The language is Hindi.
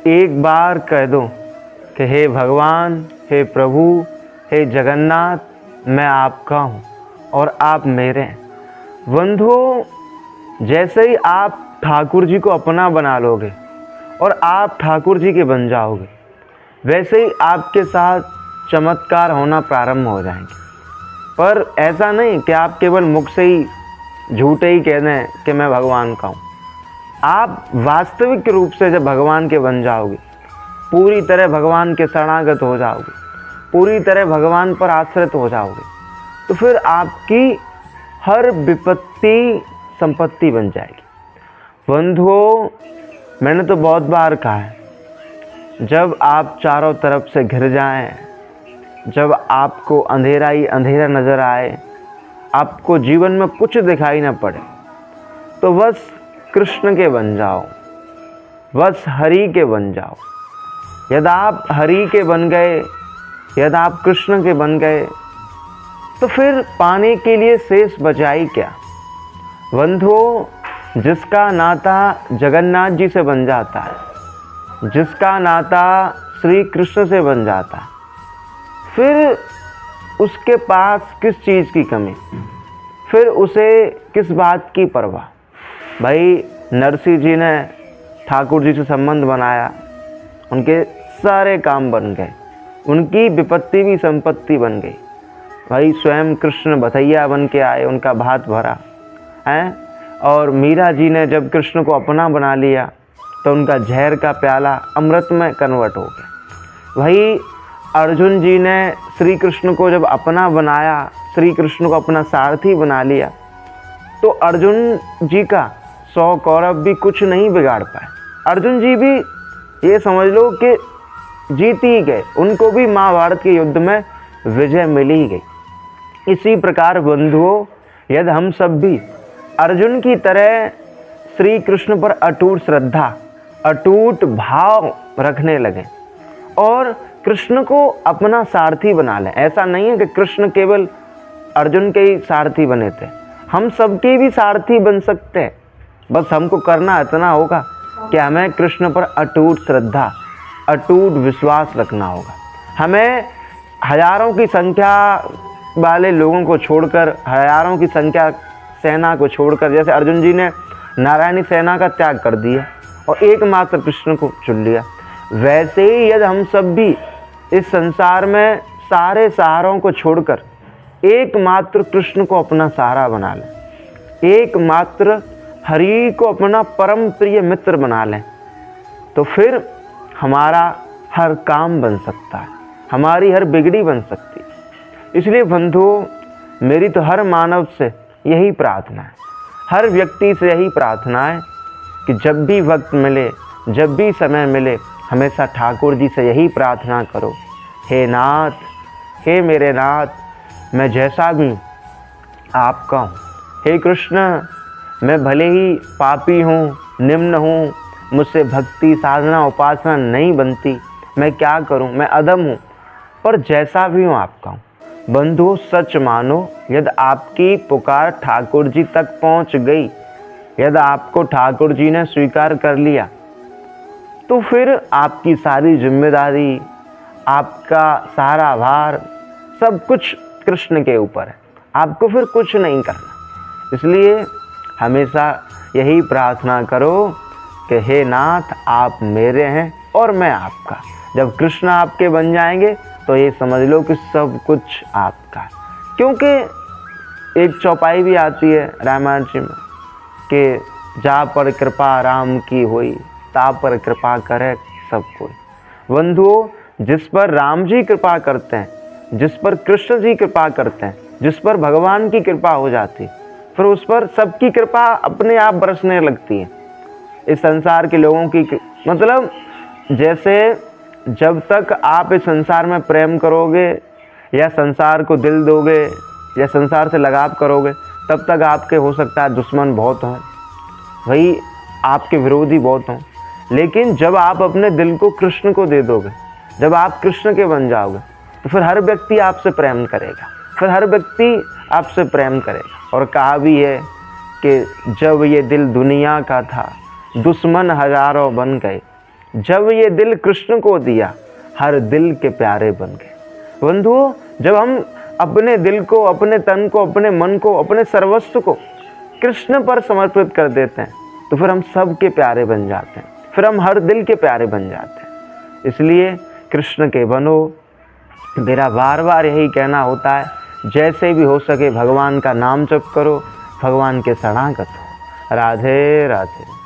एक बार कह दो कि हे भगवान, हे प्रभु, हे जगन्नाथ, मैं आपका हूँ और आप मेरे हैं। बंधुओं, जैसे ही आप ठाकुर जी को अपना बना लोगे और आप ठाकुर जी के बन जाओगे, वैसे ही आपके साथ चमत्कार होना प्रारंभ हो जाएंगे। पर ऐसा नहीं कि आप केवल मुख से ही झूठे ही कह दें कि मैं भगवान का हूँ। आप वास्तविक रूप से जब भगवान के बन जाओगे, पूरी तरह भगवान के शरणागत हो जाओगे, पूरी तरह भगवान पर आश्रित हो जाओगे, तो फिर आपकी हर विपत्ति संपत्ति बन जाएगी। बंधुओं, मैंने तो बहुत बार कहा है, जब आप चारों तरफ से घिर जाएं, जब आपको अंधेरा ही अंधेरा नज़र आए, आपको जीवन में कुछ दिखाई न पड़े, तो बस कृष्ण के बन जाओ, बस हरि के बन जाओ। यदि आप हरि के बन गए, यदि आप कृष्ण के बन गए, तो फिर पाने के लिए शेष बचा ही क्या। बंधुओं, जिसका नाता जगन्नाथ जी से बन जाता है, जिसका नाता श्री कृष्ण से बन जाता है, फिर उसके पास किस चीज़ की कमी, फिर उसे किस बात की परवाह। भाई, नरसिंह जी ने ठाकुर जी से संबंध बनाया, उनके सारे काम बन गए, उनकी विपत्ति भी संपत्ति बन गई। भाई, स्वयं कृष्ण भथैया बन के आए, उनका भात भरा हैं। और मीरा जी ने जब कृष्ण को अपना बना लिया, तो उनका जहर का प्याला अमृत में कन्वर्ट हो गया। भाई, अर्जुन जी ने श्री कृष्ण को जब अपना बनाया, श्री कृष्ण को अपना सारथी बना लिया, तो अर्जुन जी का 100 कौरव भी कुछ नहीं बिगाड़ पाए। अर्जुन जी भी ये समझ लो कि जीत ही गए, उनको भी महाभारत के युद्ध में विजय मिल ही गई। इसी प्रकार बंधुओं, यदि हम सब भी अर्जुन की तरह श्री कृष्ण पर अटूट श्रद्धा, अटूट भाव रखने लगे और कृष्ण को अपना सारथी बना लें। ऐसा नहीं है कि कृष्ण केवल अर्जुन के ही सारथी बने थे, हम सबके भी सारथी बन सकते हैं। बस हमको करना इतना होगा कि हमें कृष्ण पर अटूट श्रद्धा, अटूट विश्वास रखना होगा। हमें हजारों की संख्या वाले लोगों को छोड़कर, हजारों की संख्या सेना को छोड़कर, जैसे अर्जुन जी ने नारायणी सेना का त्याग कर दिया और एकमात्र कृष्ण को चुन लिया, वैसे ही यदि हम सब भी इस संसार में सारे सहारों को छोड़कर एकमात्र कृष्ण को अपना सहारा बना लें, एकमात्र हरि को अपना परम प्रिय मित्र बना लें, तो फिर हमारा हर काम बन सकता है, हमारी हर बिगड़ी बन सकती है। इसलिए बंधुओं, मेरी तो हर मानव से यही प्रार्थना है, हर व्यक्ति से यही प्रार्थना है कि जब भी वक्त मिले, जब भी समय मिले, हमेशा ठाकुर जी से यही प्रार्थना करो, हे नाथ, हे मेरे नाथ, मैं जैसा भी आपका हूँ। हे कृष्ण, मैं भले ही पापी हूँ, निम्न हूँ, मुझसे भक्ति साधना उपासना नहीं बनती, मैं क्या करूँ, मैं अधम हूँ, पर जैसा भी हूँ आपका हूँ। बंधु, सच मानो, यदि आपकी पुकार ठाकुर जी तक पहुँच गई, यदि आपको ठाकुर जी ने स्वीकार कर लिया, तो फिर आपकी सारी जिम्मेदारी, आपका सारा भार, सब कुछ कृष्ण के ऊपर है, आपको फिर कुछ नहीं करना। इसलिए हमेशा यही प्रार्थना करो कि हे नाथ, आप मेरे हैं और मैं आपका। जब कृष्ण आपके बन जाएंगे तो ये समझ लो कि सब कुछ आपका है। क्योंकि एक चौपाई भी आती है रामायण जी में कि जा पर कृपा राम की होई, ता पर कृपा करे सब कोई। बंधुओं, जिस पर राम जी कृपा करते हैं, जिस पर कृष्ण जी कृपा करते हैं, जिस पर भगवान की कृपा हो जाती है, फिर उस पर सबकी कृपा अपने आप बरसने लगती है। इस संसार के लोगों की मतलब, जैसे जब तक आप इस संसार में प्रेम करोगे या संसार को दिल दोगे या संसार से लगाव करोगे, तब तक आपके हो सकता है दुश्मन बहुत हों, वही आपके विरोधी बहुत हों। लेकिन जब आप अपने दिल को कृष्ण को दे दोगे, जब आप कृष्ण के बन जाओगे, तो फिर हर व्यक्ति आपसे प्रेम करेगा, फिर हर व्यक्ति आपसे प्रेम करेगा। और कहा भी है कि जब ये दिल दुनिया का था, दुश्मन हजारों बन गए, जब ये दिल कृष्ण को दिया, हर दिल के प्यारे बन गए। बंधुओं, जब हम अपने दिल को, अपने तन को, अपने मन को, अपने सर्वस्व को कृष्ण पर समर्पित कर देते हैं तो फिर हम सब के प्यारे बन जाते हैं, फिर हम हर दिल के प्यारे बन जाते हैं। इसलिए कृष्ण के बनो। मेरा बार बार यही कहना होता है, जैसे भी हो सके भगवान का नाम जप करो, भगवान के शरणागत हो। राधे राधे।